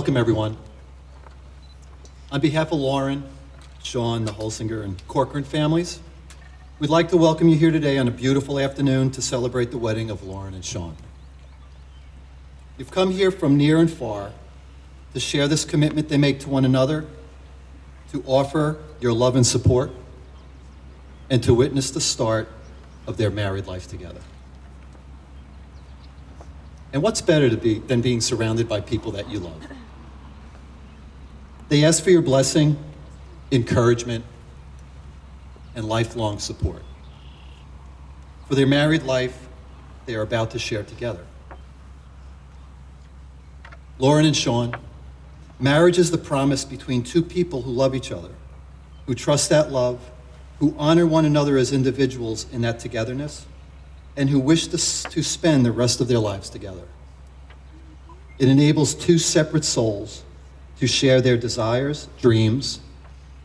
Welcome, everyone. On behalf of Lauren, Sean, the Holsinger, and Corcoran families, we'd like to welcome you here today on a beautiful afternoon to celebrate the wedding of Lauren and Sean. You've come here from near and far to share this commitment they make to one another, to offer your love and support, and to witness the start of their married life together. And what's better than being surrounded by people that you love? They ask for your blessing, encouragement, and lifelong support for their married life they are about to share together. Lauren and Sean, marriage is the promise between two people who love each other, who trust that love, who honor one another as individuals in that togetherness, and who wish to spend the rest of their lives together. It enables two separate souls to share their desires, dreams,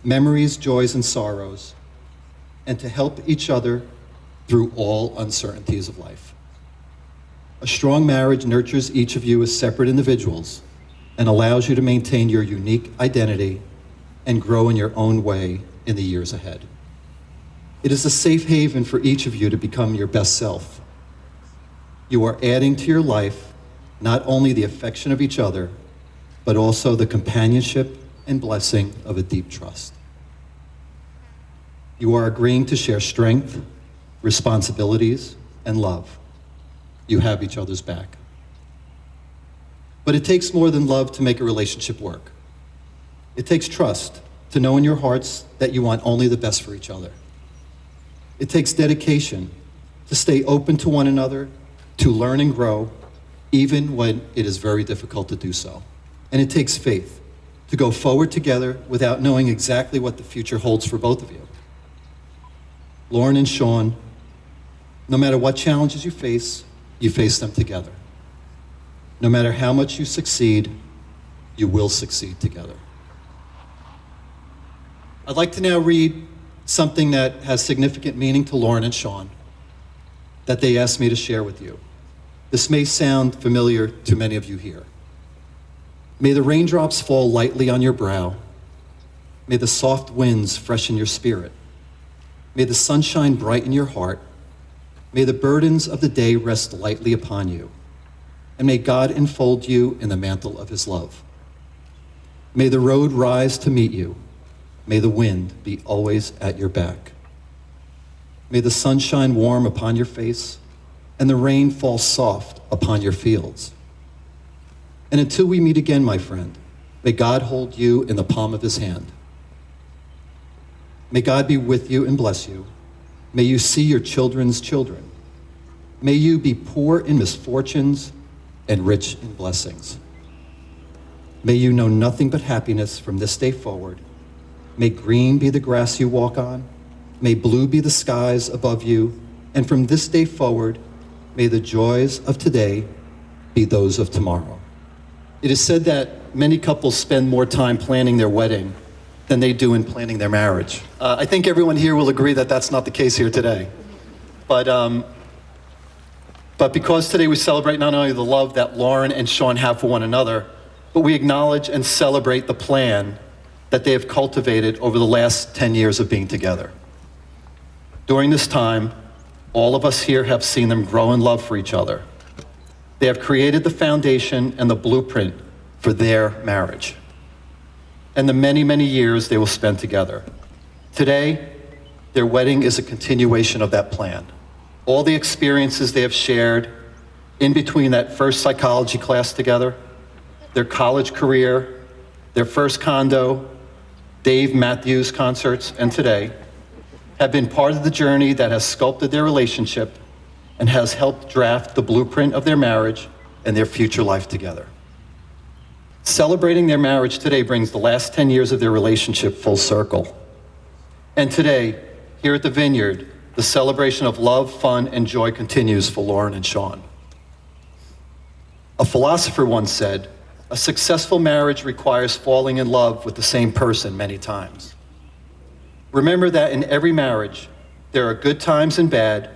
memories, joys, and sorrows, and to help each other through all uncertainties of life. A strong marriage nurtures each of you as separate individuals and allows you to maintain your unique identity and grow in your own way in the years ahead. It is a safe haven for each of you to become your best self. You are adding to your life not only the affection of each other, but also the companionship and blessing of a deep trust. You are agreeing to share strength, responsibilities, and love. You have each other's back. But it takes more than love to make a relationship work. It takes trust to know in your hearts that you want only the best for each other. It takes dedication to stay open to one another, to learn and grow, even when it is very difficult to do so. And it takes faith to go forward together without knowing exactly what the future holds for both of you. Lauren and Sean, no matter what challenges you face them together. No matter how much you succeed, you will succeed together. I'd like to now read something that has significant meaning to Lauren and Sean that they asked me to share with you. This may sound familiar to many of you here. May the raindrops fall lightly on your brow. May the soft winds freshen your spirit. May the sunshine brighten your heart. May the burdens of the day rest lightly upon you. And may God enfold you in the mantle of his love. May the road rise to meet you. May the wind be always at your back. May the sun shine warm upon your face and the rain fall soft upon your fields. And until we meet again, my friend, may God hold you in the palm of his hand. May God be with you and bless you. May you see your children's children. May you be poor in misfortunes and rich in blessings. May you know nothing but happiness from this day forward. May green be the grass you walk on. May blue be the skies above you. And from this day forward, may the joys of today be those of tomorrow. It is said that many couples spend more time planning their wedding than they do in planning their marriage. I think everyone here will agree that that's not the case here today. But because today we celebrate not only the love that Lauren and Sean have for one another, but we acknowledge and celebrate the plan that they have cultivated over the last 10 years of being together. During this time, all of us here have seen them grow in love for each other. They have created the foundation and the blueprint for their marriage and the many, many years they will spend together. Today, their wedding is a continuation of that plan. All the experiences they have shared in between that first psychology class together, their college career, their first condo, Dave Matthews concerts, and today, have been part of the journey that has sculpted their relationship and has helped draft the blueprint of their marriage and their future life together. Celebrating their marriage today brings the last 10 years of their relationship full circle. And today, here at the Vineyard, the celebration of love, fun, and joy continues for Lauren and Sean. A philosopher once said, "A successful marriage requires falling in love with the same person many times." Remember that in every marriage, there are good times and bad,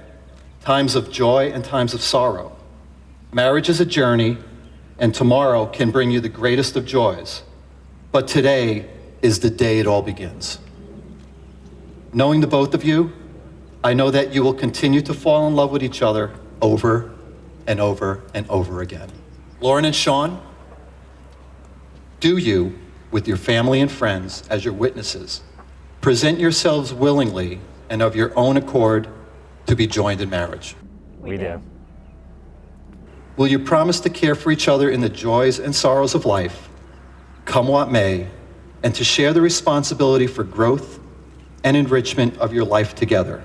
times of joy and times of sorrow. Marriage is a journey, and tomorrow can bring you the greatest of joys. But today is the day it all begins. Knowing the both of you, I know that you will continue to fall in love with each other over and over and over again. Lauren and Sean, do you, with your family and friends as your witnesses, present yourselves willingly and of your own accord to be joined in marriage? We do. Will you promise to care for each other in the joys and sorrows of life, come what may, and to share the responsibility for growth and enrichment of your life together?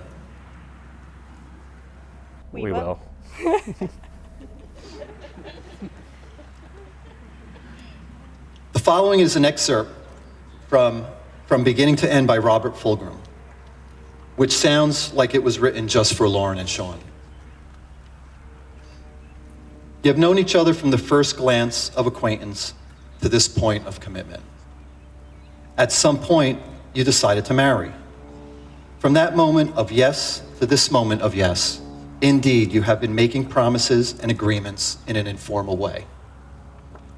We will. The following is an excerpt from Beginning to End by Robert Fulghum, which sounds like it was written just for Lauren and Sean. You have known each other from the first glance of acquaintance to this point of commitment. At some point, you decided to marry. From that moment of yes to this moment of yes, indeed, you have been making promises and agreements in an informal way.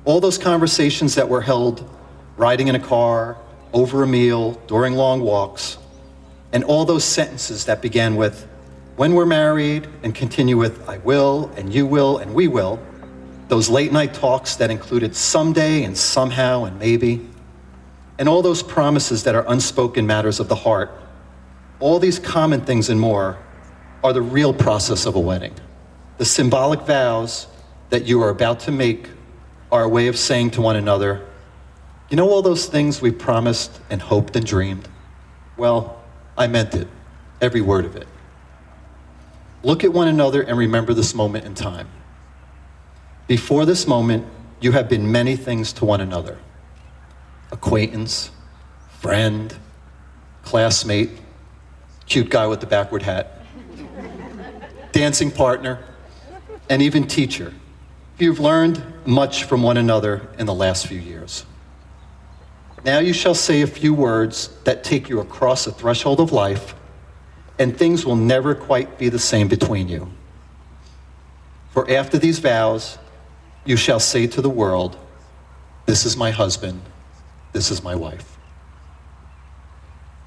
All those conversations that were held riding in a car, over a meal, during long walks, and all those sentences that began with, when we're married, and continue with, I will, and you will, and we will, those late night talks that included someday and somehow and maybe, and all those promises that are unspoken matters of the heart, all these common things and more are the real process of a wedding. The symbolic vows that you are about to make are a way of saying to one another, you know all those things we promised and hoped and dreamed? Well, I meant it, every word of it. Look at one another and remember this moment in time. Before this moment, you have been many things to one another. Acquaintance, friend, classmate, cute guy with the backward hat, dancing partner, and even teacher. You've learned much from one another in the last few years. Now you shall say a few words that take you across a threshold of life, and things will never quite be the same between you. For after these vows, you shall say to the world, this is my husband, this is my wife.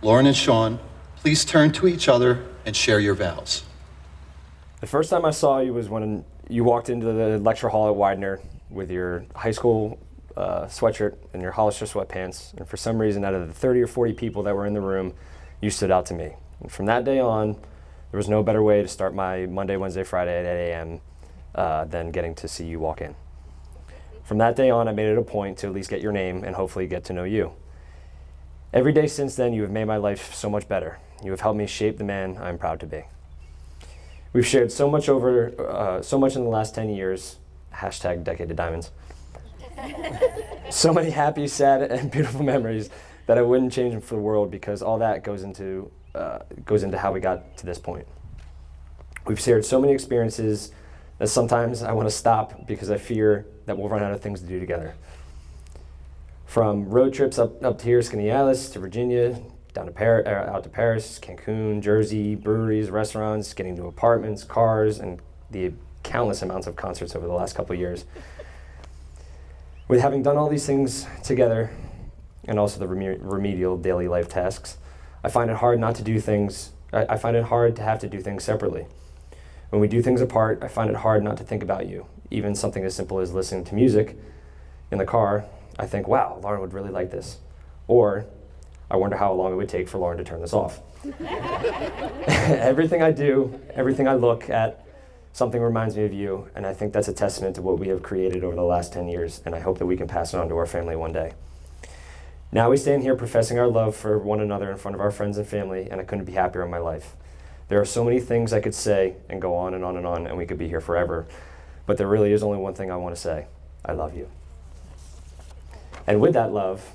Lauren and Sean, please turn to each other and share your vows. The first time I saw you was when you walked into the lecture hall at Widener with your high school sweatshirt and your Hollister sweatpants, and for some reason, out of the 30 or 40 people that were in the room, you stood out to me. And from that day on, there was no better way to start my Monday, Wednesday, Friday at 8 a.m. Than getting to see you walk in. From that day on, I made it a point to at least get your name and hopefully get to know you. Every day since then, you have made my life so much better. You have helped me shape the man I'm proud to be. We've shared so much in the last 10 years, hashtag Decade of Diamonds. So many happy, sad, and beautiful memories that I wouldn't change them for the world, because all that goes into how we got to this point. We've shared so many experiences that sometimes I want to stop because I fear that we'll run out of things to do together. From road trips up here, Anyela to Virginia, down to out to Paris, Cancun, Jersey, breweries, restaurants, getting to apartments, cars, and the countless amounts of concerts over the last couple of years. With having done all these things together, and also the remedial daily life tasks, I find it hard not to do things. I find it hard to have to do things separately. When we do things apart, I find it hard not to think about you. Even something as simple as listening to music in the car, I think, wow, Lauren would really like this. Or, I wonder how long it would take for Lauren to turn this off. Everything I do, everything I look at, something reminds me of you, and I think that's a testament to what we have created over the last 10 years, and I hope that we can pass it on to our family one day. Now we stand here professing our love for one another in front of our friends and family, and I couldn't be happier in my life. There are so many things I could say and go on and on and on, and we could be here forever, but there really is only one thing I want to say. I love you. And with that love,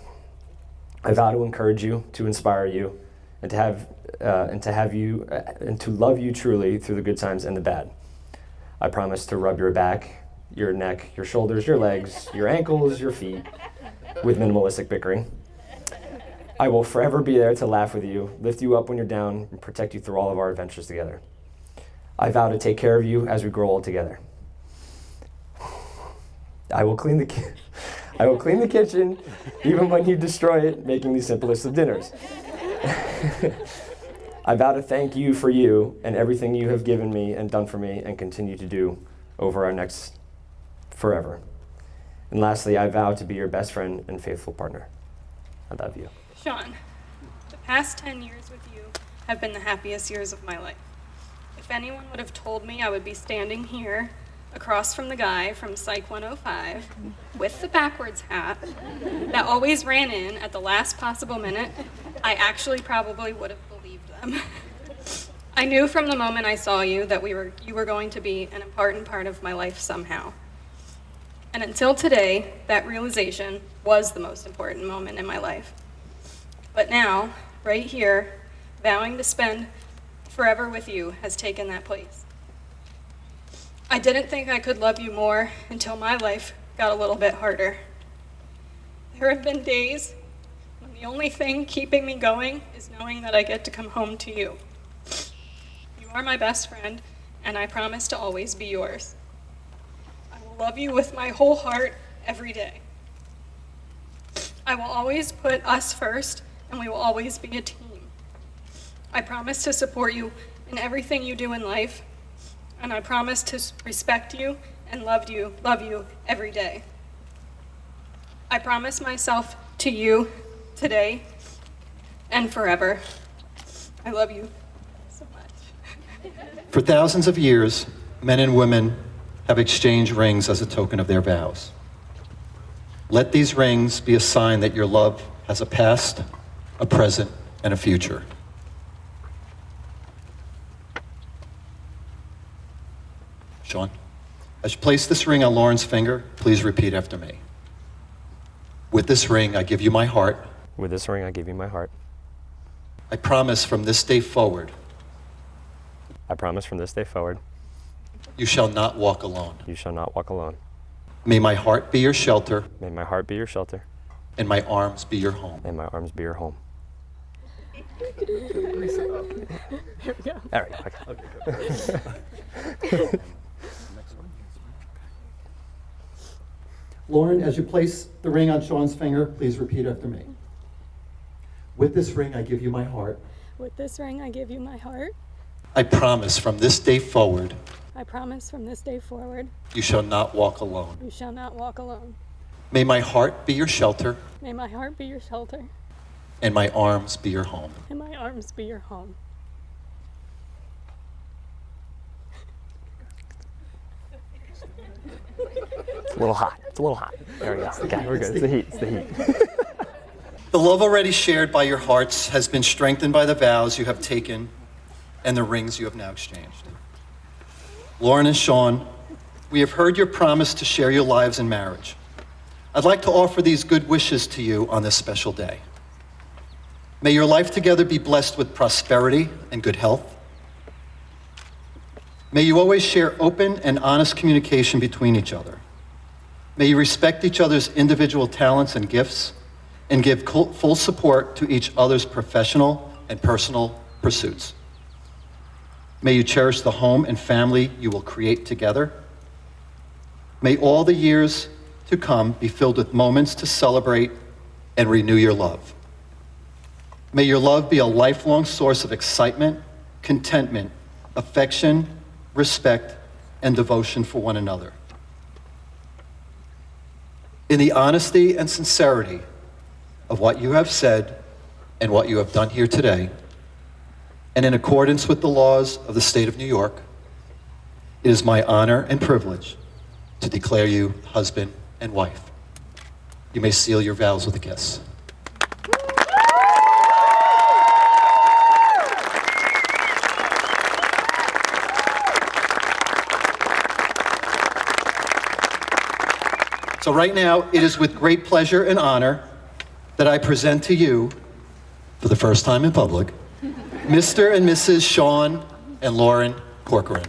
I vow to encourage you, to inspire you, and to love you truly through the good times and the bad. I promise to rub your back, your neck, your shoulders, your legs, your ankles, your feet, with minimalistic bickering. I will forever be there to laugh with you, lift you up when you're down, and protect you through all of our adventures together. I vow to take care of you as we grow old together. I will clean the kitchen, even when you destroy it, making the simplest of dinners. I vow to thank you for you and everything you have given me and done for me and continue to do over our next forever. And lastly, I vow to be your best friend and faithful partner. I love you. Sean, the past 10 years with you have been the happiest years of my life. If anyone would have told me I would be standing here across from the guy from Psych 105 with the backwards hat that always ran in at the last possible minute, I actually probably would have believed them. I knew from the moment I saw you that you were going to be an important part of my life somehow. And until today, that realization was the most important moment in my life. But now, right here, vowing to spend forever with you has taken that place. I didn't think I could love you more until my life got a little bit harder. There have been days when the only thing keeping me going is knowing that I get to come home to you. You are my best friend, and I promise to always be yours. I will love you with my whole heart every day. I will always put us first, and we will always be a team. I promise to support you in everything you do in life, and I promise to respect you and love you every day. I promise myself to you today and forever. I love you so much. For thousands of years, men and women have exchanged rings as a token of their vows. Let these rings be a sign that your love has a past, a present, and a future. Sean, as you place this ring on Lauren's finger, please repeat after me. With this ring, I give you my heart. With this ring, I give you my heart. I promise from this day forward, I promise from this day forward, you shall not walk alone. you shall not walk alone. May my heart be your shelter, May my heart be your shelter, and my arms be your home. and my arms be your home. All right. Okay. Lauren, as you place the ring on Sean's finger, please repeat after me. With this ring, I give you my heart. With this ring, I give you my heart. I promise from this day forward, I promise from this day forward, you shall not walk alone. you shall not walk alone. May my heart be your shelter, May my heart be your shelter, and my arms be your home. and my arms be your home. It's a little hot. It's a little hot. There we go. Okay, we're good. It's the heat. It's the heat. The love already shared by your hearts has been strengthened by the vows you have taken and the rings you have now exchanged. Lauren and Sean, we have heard your promise to share your lives in marriage. I'd like to offer these good wishes to you on this special day. May your life together be blessed with prosperity and good health. May you always share open and honest communication between each other. May you respect each other's individual talents and gifts and give full support to each other's professional and personal pursuits. May you cherish the home and family you will create together. May all the years to come be filled with moments to celebrate and renew your love. May your love be a lifelong source of excitement, contentment, affection, respect, and devotion for one another. In the honesty and sincerity of what you have said and what you have done here today, and in accordance with the laws of the state of New York, it is my honor and privilege to declare you husband and wife. You may seal your vows with a kiss. So right now, it is with great pleasure and honor that I present to you, for the first time in public, Mr. and Mrs. Sean and Lauren Corcoran.